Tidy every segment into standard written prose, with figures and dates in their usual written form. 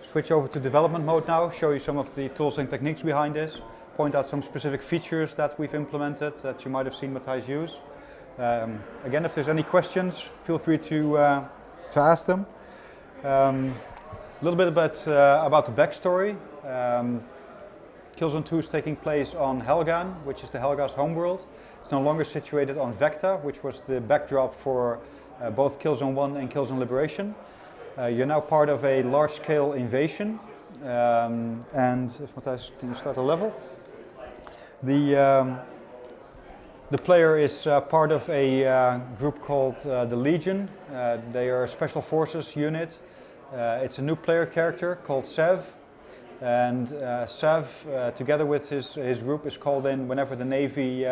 Switch over to development mode now, show you some of the tools and techniques behind this, point out some specific features that we've implemented that you might have seen Matthijs use. Again, if there's any questions, feel free to ask them. A little bit about the backstory. Killzone 2 is taking place on Helghan, which is the Helghast homeworld. It's no longer situated on Vecta, which was the backdrop for both Killzone 1 and Killzone Liberation. You're now part of a large-scale invasion, and if Matthijs, can you start a level? The player is part of a group called the Legion. They are a special forces unit. It's a new player character called Sev, and Sev, together with his group, is called in whenever the Navy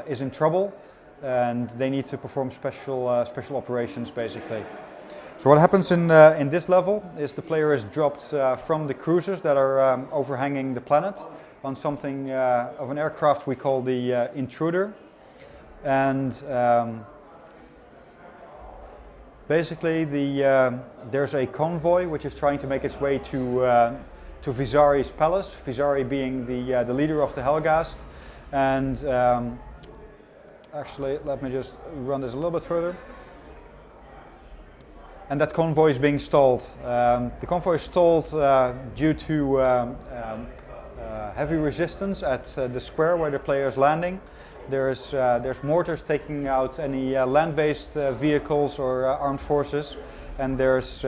is in trouble, and they need to perform special operations, basically. So what happens in this level is the player is dropped from the cruisers that are overhanging the planet on something of an aircraft we call the Intruder. And basically there's a convoy which is trying to make its way to Visari's palace, Visari being the leader of the Helghast. And actually, let me just run this a little bit further. And that convoy is being stalled. The convoy is stalled due to heavy resistance at the square where the player is landing. There's mortars taking out any land-based vehicles or armed forces, and there's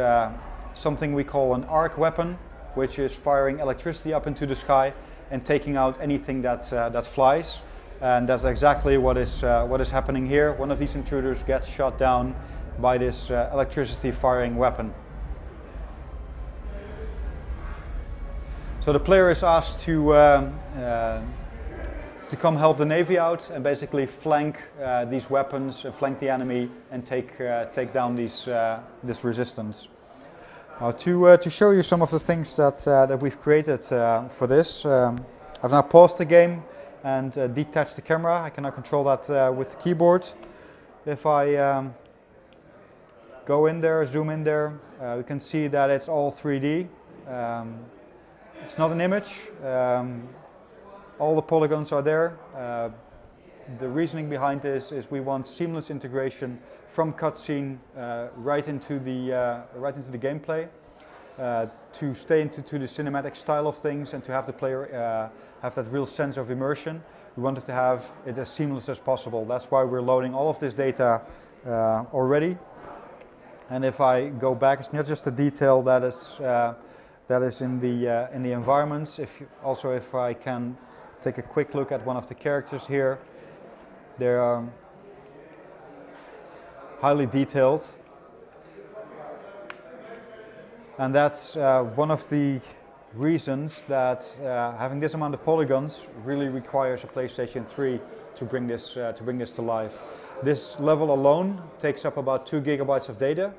something we call an arc weapon, which is firing electricity up into the sky and taking out anything that flies. And that's exactly what is happening here. One of these intruders gets shot down by this electricity firing weapon. So the player is asked to come help the Navy out and basically flank these weapons, flank the enemy, and take down this resistance. To show you some of the things that we've created for this, I've now paused the game and detached the camera. I can now control that with the keyboard. If I go in there, zoom in there, we can see that it's all 3D. It's not an image. All the polygons are there. The reasoning behind this is we want seamless integration from cutscene right into the gameplay, to stay into the cinematic style of things and to have the player have that real sense of immersion. We wanted to have it as seamless as possible. That's why we're loading all of this data already. And if I go back, it's not just the detail that is in the environments. If I can take a quick look at one of the characters here, they are highly detailed, and that's one of the reasons that having this amount of polygons really requires a PlayStation 3 to bring this to life. This level alone takes up about 2 gigabytes of data.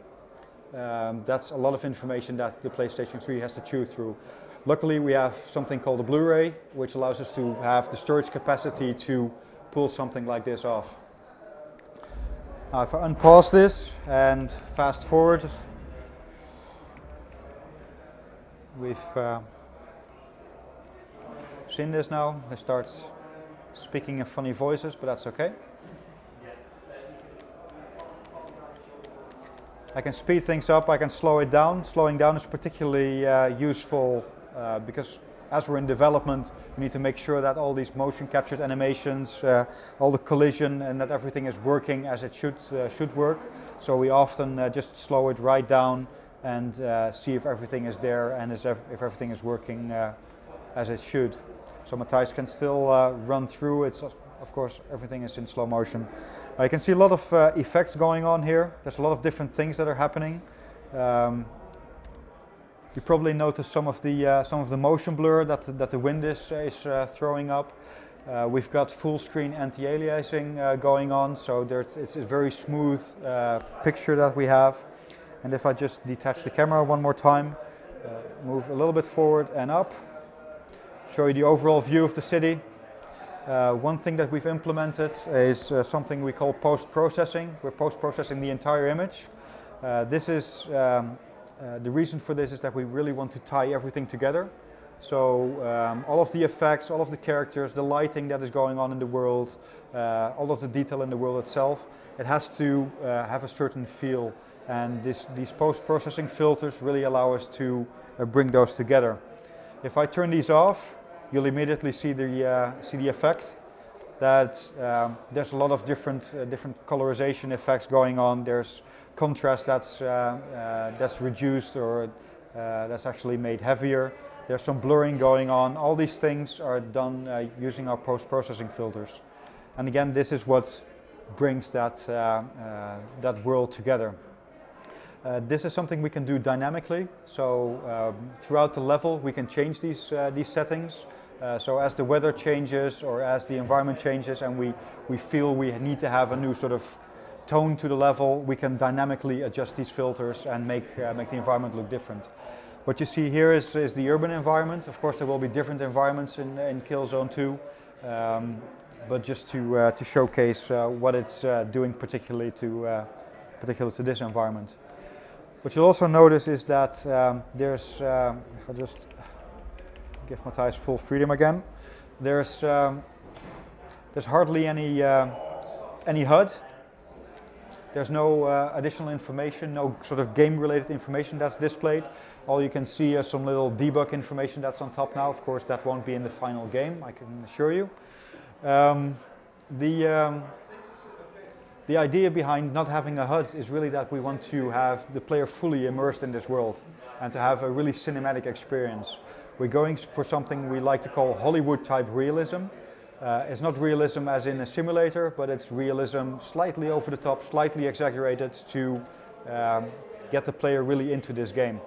That's a lot of information that the PlayStation 3 has to chew through. Luckily, we have something called a Blu-ray, which allows us to have the storage capacity to pull something like this off. Now, if I unpause this and fast forward, we've seen this now. They start speaking in funny voices, but that's okay. I can speed things up, I can slow it down. Slowing down is particularly useful because as we're in development, we need to make sure that all these motion captured animations, all the collision, and that everything is working as it should work. So we often just slow it right down and see if everything is there and if everything is working as it should. So Matthijs can still run through. It's, of course, everything is in slow motion. You can see a lot of effects going on here. There's a lot of different things that are happening. You probably noticed some of the motion blur that the wind is throwing up. We've got full screen anti-aliasing going on, so it's a very smooth picture that we have. And if I just detach the camera one more time, move a little bit forward and up, show you the overall view of the city. One thing that we've implemented is something we call post-processing. We're post-processing the entire image. The reason for this is that we really want to tie everything together. So all of the effects, all of the characters, the lighting that is going on in the world, all of the detail in the world itself, it has to have a certain feel. And these post-processing filters really allow us to bring those together. If I turn these off, you'll immediately see the effect that there's a lot of different colorization effects going on. There's contrast that's reduced or that's actually made heavier. There's some blurring going on. All these things are done using our post-processing filters. And again, this is what brings that world together. This is something we can do dynamically. So throughout the level, we can change these settings. So as the weather changes or as the environment changes and we feel we need to have a new sort of tone to the level, we can dynamically adjust these filters and make the environment look different. What you see here is the urban environment. Of course, there will be different environments in Killzone 2, but just to showcase what it's doing particularly to this environment. What you'll also notice is that there's, if I just give Matthijs full freedom again, there's hardly any HUD. There's no additional information, no sort of game-related information that's displayed. All you can see is some little debug information that's on top now. Of course, that won't be in the final game, I can assure you. The idea behind not having a HUD is really that we want to have the player fully immersed in this world and to have a really cinematic experience. We're going for something we like to call Hollywood-type realism. It's not realism as in a simulator, but it's realism slightly over the top, slightly exaggerated to get the player really into this game.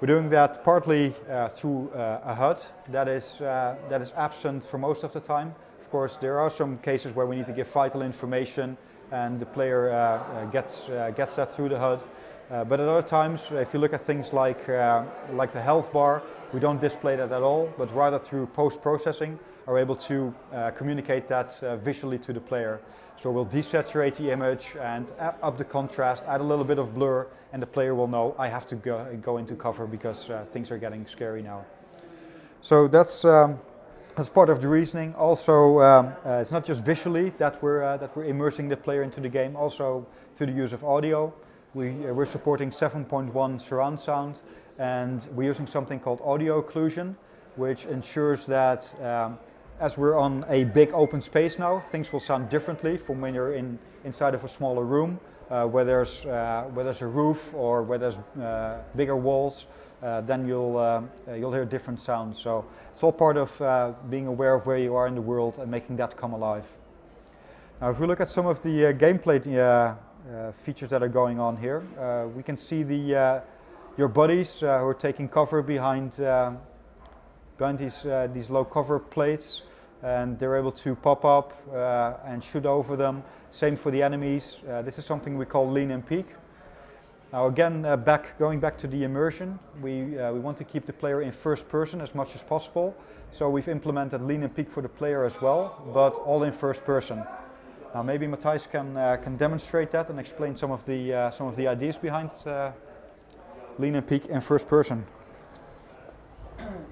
We're doing that partly through a HUD that is absent for most of the time. Of course, there are some cases where we need to give vital information and the player gets that through the HUD. But at other times, if you look at things like the health bar, we don't display that at all, but rather through post-processing are able to communicate that visually to the player. So we'll desaturate the image and up the contrast, add a little bit of blur, and the player will know I have to go into cover because things are getting scary now. So that's part of the reasoning. Also, it's not just visually that we're immersing the player into the game, also through the use of audio. We're supporting 7.1 surround sound, and we're using something called audio occlusion, which ensures that as we're on a big open space now, things will sound differently from when you're inside of a smaller room, where there's a roof or where there's bigger walls. Then you'll hear different sounds. So it's all part of being aware of where you are in the world and making that come alive. Now, if we look at some of the gameplay features that are going on here, we can see your buddies who are taking cover behind these low cover plates, and they're able to pop up and shoot over them. Same for the enemies. This is something we call lean and peek. Now again, going back to the immersion, we want to keep the player in first person as much as possible. So we've implemented lean and peek for the player as well, but all in first person. Now maybe Matthijs can demonstrate that and explain some of the ideas behind lean and peek in first person.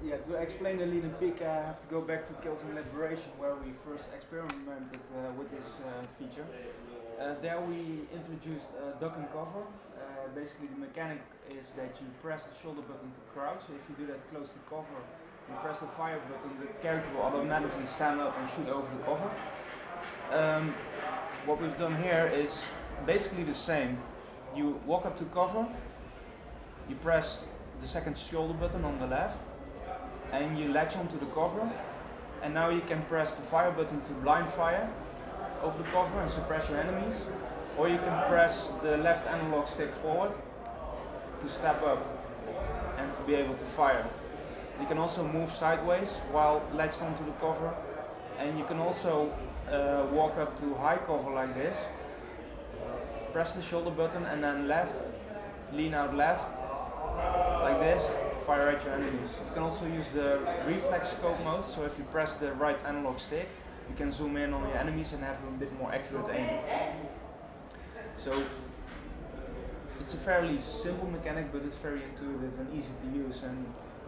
Yeah, to explain the lean and peek, I have to go back to Killzone Liberation, where we first experimented with this feature. There we introduced duck and cover. Basically the mechanic is that you press the shoulder button to crouch. If you do that close to cover, you press the fire button, the character will automatically stand up and shoot over the cover. What we've done here is basically the same. You walk up to cover, you press the second shoulder button on the left, and you latch onto the cover, and now you can press the fire button to blind fire over the cover and suppress your enemies, or you can press the left analog stick forward to step up and to be able to fire. You can also move sideways while latched onto the cover, and you can also walk up to high cover like this, press the shoulder button and then left, lean out left, like this, to fire at your enemies. You can also use the reflex scope mode, so if you press the right analog stick, you can zoom in on your enemies and have a bit more accurate aim. So it's a fairly simple mechanic, but it's very intuitive and easy to use. And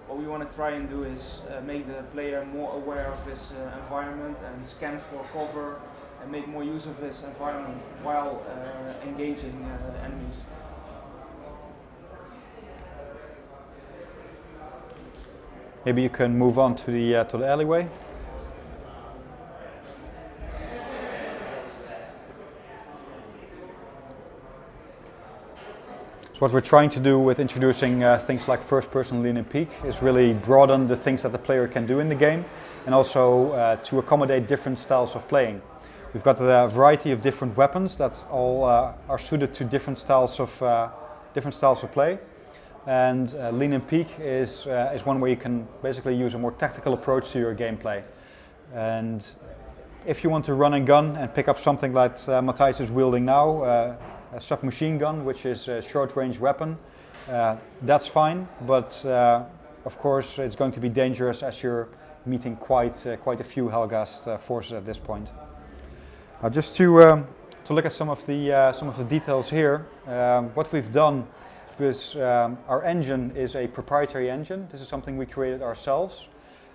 what we want to try and do is make the player more aware of his environment and scan for cover and make more use of his environment while engaging enemies. Maybe you can move on to the alleyway. So what we're trying to do with introducing things like first-person lean and peek is really broaden the things that the player can do in the game, and also to accommodate different styles of playing. We've got a variety of different weapons that all are suited to different styles of play. And lean and peek is one where you can basically use a more tactical approach to your gameplay. And if you want to run and gun and pick up something like Matthijs is wielding now, a submachine gun, which is a short-range weapon, that's fine. But of course, it's going to be dangerous as you're meeting quite a few Helghast forces at this point. Just to look at some of the details here, what we've done. Because our engine is a proprietary engine. This is something we created ourselves.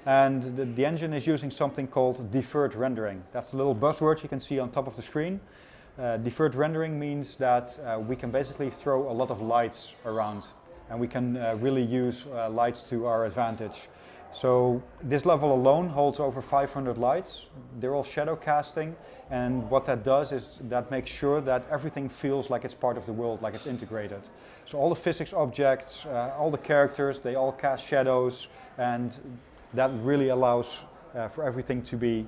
And the engine is using something called deferred rendering. That's the little buzzword you can see on top of the screen. Deferred rendering means that we can basically throw a lot of lights around. And we can really use lights to our advantage. So this level alone holds over 500 lights. They're all shadow casting. And what that does is that makes sure that everything feels like it's part of the world, like it's integrated. So all the physics objects, all the characters, they all cast shadows, and that really allows for everything to be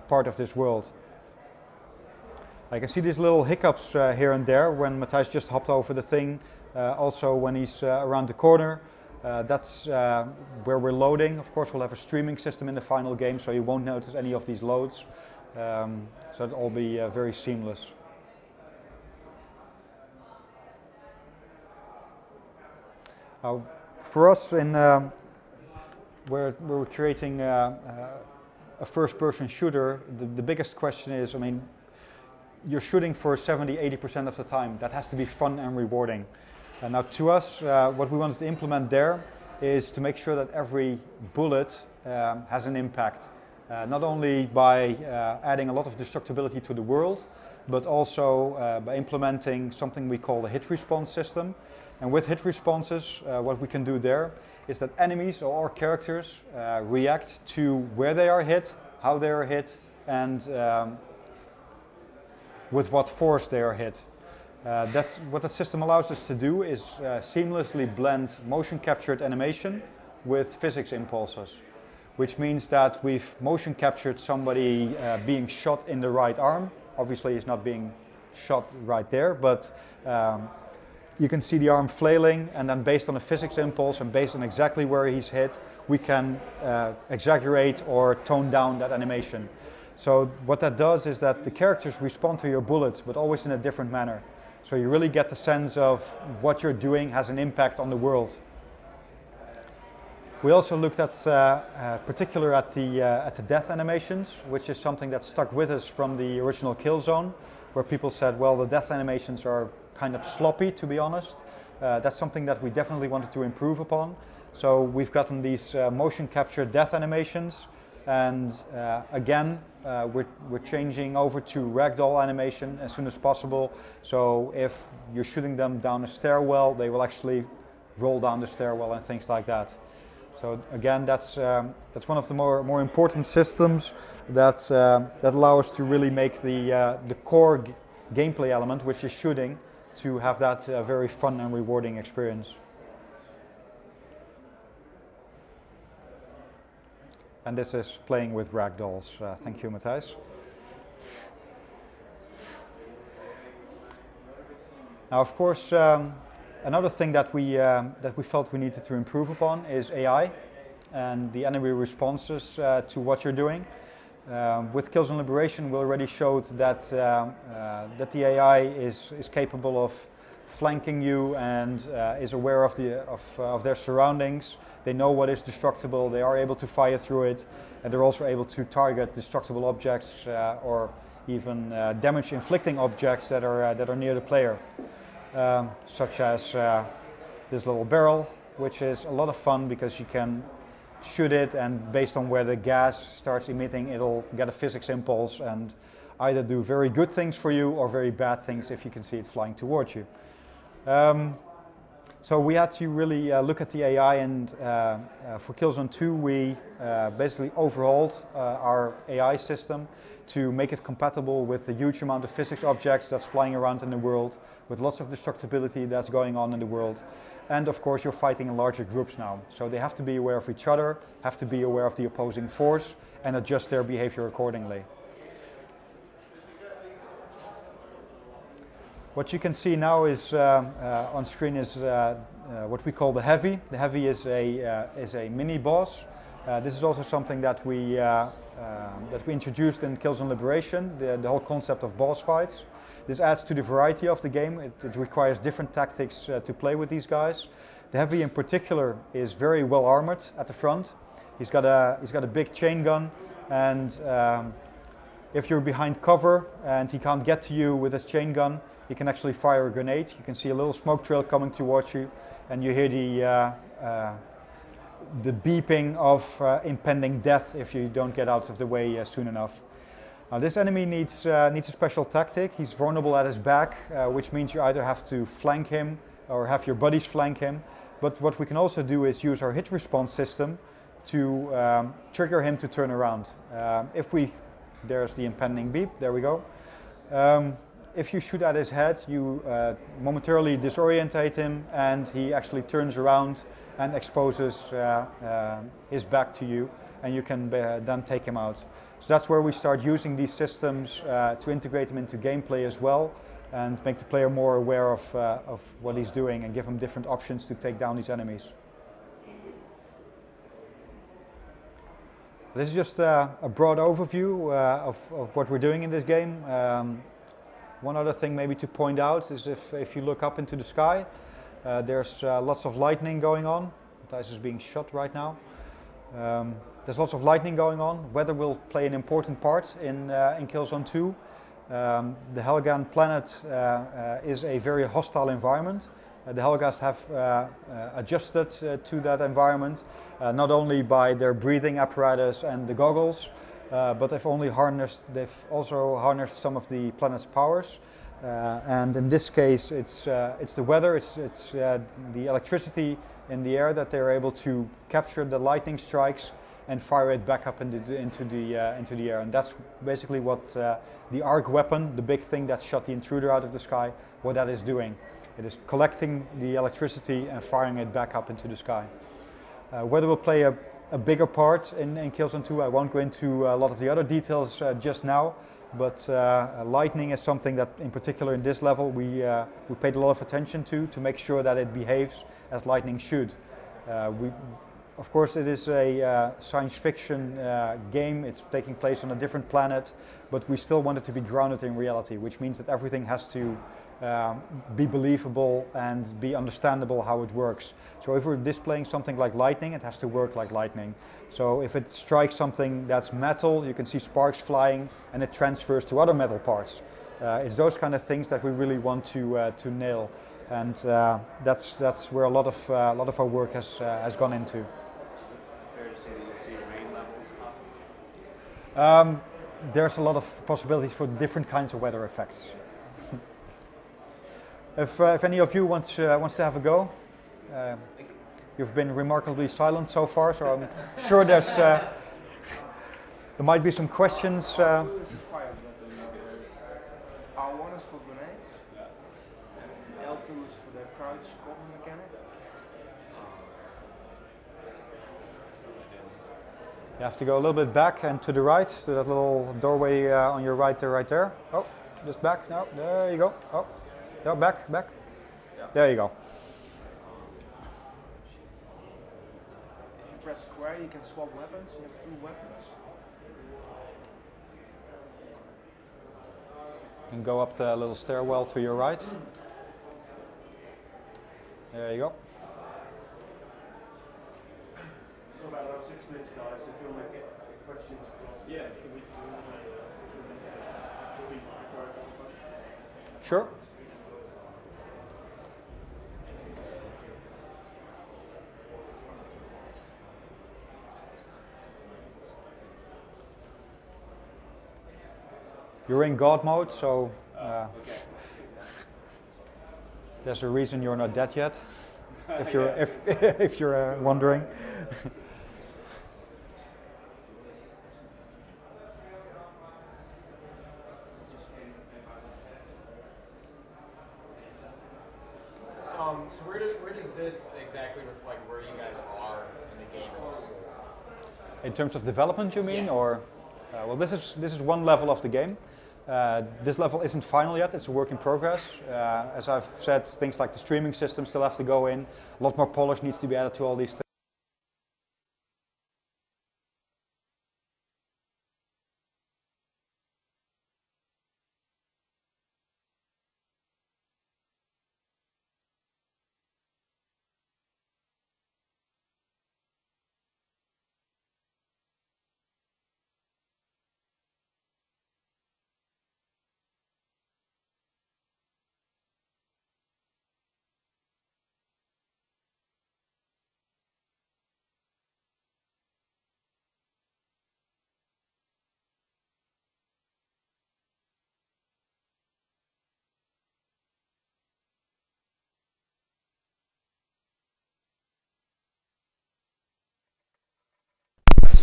part of this world. I can see these little hiccups here and there when Matthijs just hopped over the thing, also when he's around the corner. That's where we're loading. Of course, we'll have a streaming system in the final game, so you won't notice any of these loads. So it'll all be very seamless. For us, where we're creating a first-person shooter, the biggest question is, I mean, you're shooting for 70–80% of the time. That has to be fun and rewarding. Now to us, what we wanted to implement there is to make sure that every bullet has an impact. Not only by adding a lot of destructibility to the world, but also by implementing something we call a hit response system. And with hit responses, what we can do there is that enemies or our characters react to where they are hit, how they are hit, and with what force they are hit. That's what the system allows us to do, is seamlessly blend motion captured animation with physics impulses, which means that we've motion captured somebody being shot in the right arm. Obviously he's not being shot right there, but you can see the arm flailing, and then based on a physics impulse and based on exactly where he's hit, we can exaggerate or tone down that animation. So what that does is that the characters respond to your bullets, but always in a different manner. So you really get the sense of what you're doing has an impact on the world. We also looked at, particular at the death animations, which is something that stuck with us from the original Killzone, where people said, well, the death animations are kind of sloppy, to be honest. That's something that we definitely wanted to improve upon. So we've gotten these motion capture death animations, and again, we're changing over to ragdoll animation as soon as possible. So if you're shooting them down a stairwell, they will actually roll down the stairwell and things like that. So again, that's one of the more important systems that allow us to really make the core gameplay element, which is shooting, to have that very fun and rewarding experience. And this is playing with ragdolls. Thank you, Matthijs. Now, of course, another thing that we felt we needed to improve upon is AI and the enemy responses to what you're doing. With Killzone Liberation, we already showed that that the AI is capable of flanking you and is aware of their surroundings. They know what is destructible. They are able to fire through it, and they're also able to target destructible objects or even damage-inflicting objects that are near the player, such as this little barrel, which is a lot of fun because you can shoot it, and based on where the gas starts emitting, it'll get a physics impulse and either do very good things for you or very bad things if you can see it flying towards you. So we had to really look at the AI, and for Killzone 2 we basically overhauled our AI system to make it compatible with the huge amount of physics objects that's flying around in the world, with lots of destructibility that's going on in the world. And of course you're fighting in larger groups now, so they have to be aware of each other, have to be aware of the opposing force, and adjust their behavior accordingly. What you can see now is on screen is what we call the Heavy. The Heavy is a mini boss. This is also something that we introduced in Killzone Liberation, the whole concept of boss fights. This adds to the variety of the game. It requires different tactics to play with these guys. The Heavy in particular is very well armored at the front. He's got a big chain gun, and if you're behind cover and he can't get to you with his chain gun, he can actually fire a grenade. You can see a little smoke trail coming towards you, and you hear the beeping of impending death if you don't get out of the way soon enough. This enemy needs a special tactic. He's vulnerable at his back, which means you either have to flank him or have your buddies flank him. But what we can also do is use our hit response system to trigger him to turn around. There's the impending beep, there we go. If you shoot at his head, you momentarily disorientate him, and he actually turns around and exposes his back to you, and you can then take him out. So that's where we start using these systems to integrate them into gameplay as well, and make the player more aware of what he's doing and give him different options to take down these enemies. This is just a broad overview of what we're doing in this game. One other thing maybe to point out is if you look up into the sky, there's lots of lightning going on. Matthijs is being shot right now. There's lots of lightning going on. Weather will play an important part in Killzone 2. The Helghan planet is a very hostile environment. The Helghast have adjusted to that environment, not only by their breathing apparatus and the goggles, but they've also harnessed some of the planet's powers. And in this case, it's the weather, it's the electricity in the air that they're able to capture the lightning strikes and fire it back up into the air. And that's basically what the arc weapon, the big thing that shot the intruder out of the sky, what that is doing. It is collecting the electricity and firing it back up into the sky. Weather will play a bigger part in Killzone 2. I won't go into a lot of the other details just now, but lightning is something that, in particular in this level, we paid a lot of attention to make sure that it behaves as lightning should. Of course, it is a science fiction game. It's taking place on a different planet, but we still want it to be grounded in reality, which means that everything has to be believable and be understandable how it works. So if we're displaying something like lightning, it has to work like lightning. So if it strikes something that's metal, you can see sparks flying and it transfers to other metal parts. It's those kind of things that we really want to nail, and that's where a lot of our work has gone into. Fair to say that you see rain levels often? There's a lot of possibilities for different kinds of weather effects. If any of you wants to have a go, you've been remarkably silent so far, so I'm sure there might be some questions. R1 is for grenades, L2 is for the crouch cover mechanic. You have to go a little bit back and to the right, to that little doorway on your right there. Oh, just back, no, there you go. Oh. No, back. Yeah. There you go. If you press square, you can swap weapons. You have 2 weapons. And go up the little stairwell to your right. There you go. About 6 minutes, guys. If you want to get questions across. Yeah, can we Sure. You're in God mode, so there's a reason you're not dead yet. If you're if you're wondering. So where does this exactly reflect where you guys are in the game as a whole? In terms of development, you mean, Yeah. or well, this is one level of the game. This level isn't final yet; it's a work in progress. As I've said, things like the streaming system still have to go in. A lot more polish needs to be added to all these things.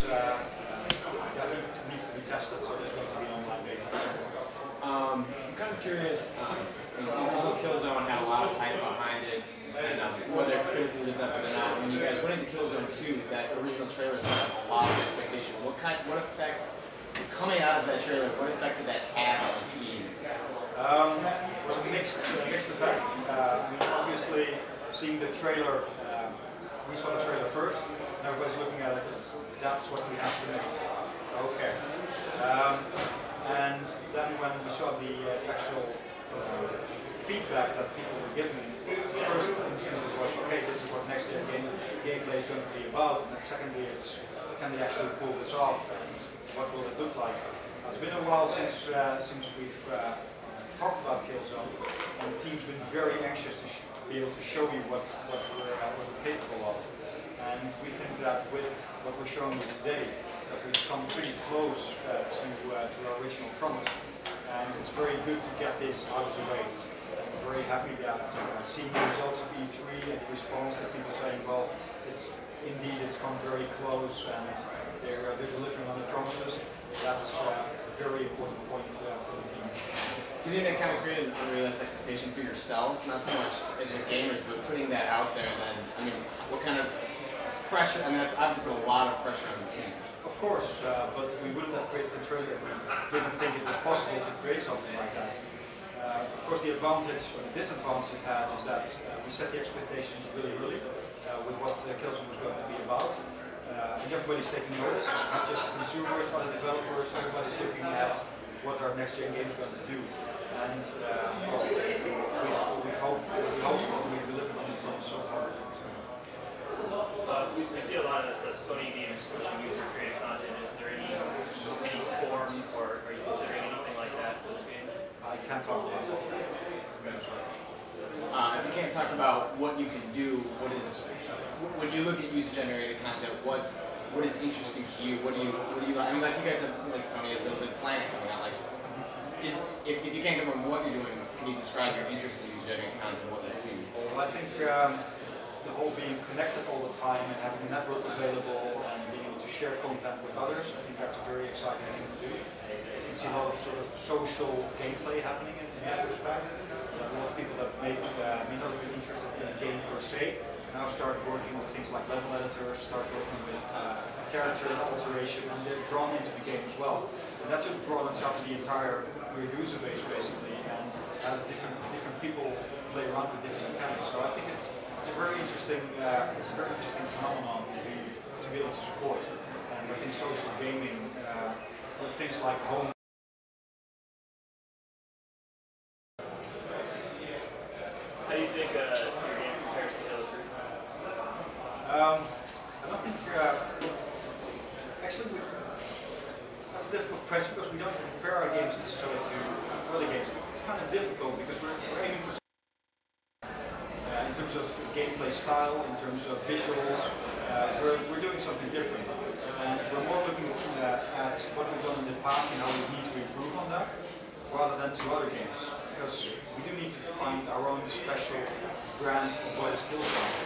That needs to be tested, so there's going to be online data. I'm kind of curious. The original Killzone had a lot of hype behind it, and whether it could have lived up to it or not. When you guys went into Killzone 2, that original trailer set a lot of expectation. What effect, coming out of that trailer, what effect did that have on the team? It was a mixed effect. Obviously, seeing the trailer, we saw the trailer first, and everybody's looking at it, that's what we have to make. Okay. And then when we saw the actual feedback that people were giving, the first instance was, okay, this is what next gen gameplay is going to be about, and then secondly, it's can they actually pull this off, and what will it look like? It's been a while since we've talked about Killzone, and the team's been very anxious to be able to show you what we're capable of. And we think that with what we're showing you today, that we've come pretty close to our original promise. And it's very good to get this out of the way. I'm very happy that seeing the results of E3 and the response to people saying, well, it's come very close and they're delivering on the promises. That's a very important point for the team. Do you think that kind of created an unrealistic expectation for yourselves, not so much as your gamers, but putting that out there? Then, I mean, what kind of pressure? I mean, that obviously put a lot of pressure on the team. Of course, but we wouldn't have created the trailer if we didn't think it was possible to create something like that. Of course, the advantage or the disadvantage it had is that we set the expectations really early with what Killzone was going to be about. And everybody's taking notice, not just consumers, other developers, everybody's looking at what our next gen game is going to do. And we hope we've delivered on this promise so far. We see a lot of the Sony games pushing user-created content. Is there any form, or are you considering anything like that for this game? I can't talk about that. If you can't talk about what you can do, when you look at user-generated content, what is interesting to you? What do you like? I mean, like you guys have, like Sony has Little Big Planet coming out. Like, if you can't come from what you're doing, can you describe your interest in user-generated content, what you've seen? Well, I think the whole being connected all the time and having a network available and being able to share content with others, I think that's a very exciting thing to do. You can see a lot of sort of social gameplay happening in that respect. A lot of people that may not be interested in a game per se now start working with things like level editors, start working with character alteration, and they're drawn into the game as well. And that just broadens up the entire user base basically, and has different people play around with different mechanics. So I think it's a very interesting phenomenon to be able to support. And I think social gaming with things like home. How do you think your game compares to I don't think, actually, that's a difficult question because we don't compare our games necessarily to other games. It's kind of difficult because we're aiming for in terms of gameplay style, in terms of visuals, we're doing something different. And we're more looking at what we've done in the past and how we need to improve on that, rather than to other games. Because we do need to find our own special brand of what is Killzone.